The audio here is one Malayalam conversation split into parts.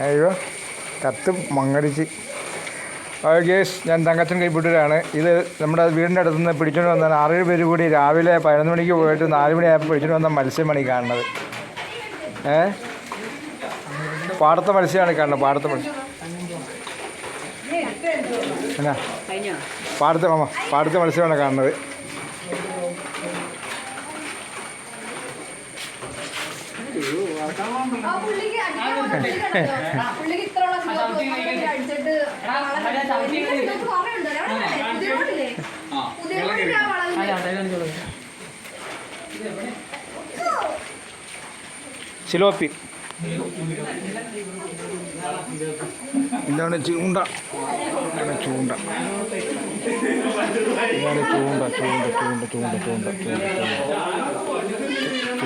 അയ്യോ കത്ത് മങ്ങടിച്ച്. ഗേസ്, ഞാൻ തങ്കച്ചൻ കൈപ്പിട്ടൂരാണ്. ഇത് നമ്മുടെ വീടിൻ്റെ അടുത്ത് നിന്ന് പിടിച്ചുകൊണ്ട് വന്നാണ് 6 പേര് കൂടി രാവിലെ 11 മണിക്ക് പോയിട്ട് 4 മണിയായപ്പോൾ പിടിച്ചുകൊണ്ട് വന്ന മത്സ്യമാണ് ഈ കാണുന്നത്. പാടത്തെ മത്സ്യമാണ് കാണുന്നത്. പാടത്തെ മത്സ്യം എന്നാ പാടത്തെ മത്സ്യമാണ് കാണുന്നത്. സിലോപ്പി ഇതാണ് ചൂണ്ട. ഇതാണ് ചൂണ്ട. ഇതാണ് ചൂണ്ട. ചൂണ്ട ചൂണ്ട ചൂണ്ട ചൂണ്ട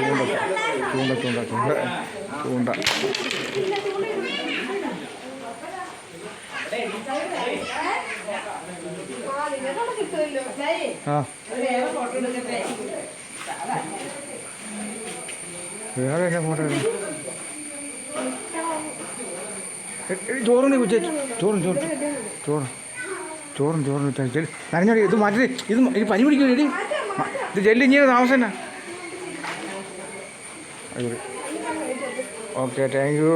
ചൂണ്ട ചൂണ്ട ചൂണ്ട ചൂണ്ട ചൂണ്ട. ആ വേറെ എന്നാ ഫോട്ടോ ചോറുണ്ട് കുച്ച ചോറും ചോറ് ചോറ് ചോറും ചോറും നനഞ്ഞോടി. ഇത് മാറ്റി ഇത് പനി പിടിക്കും. ഇടി ഇത് ജെല്ലിങ്ങനെ താമസം എന്നാ. Okay, thank you.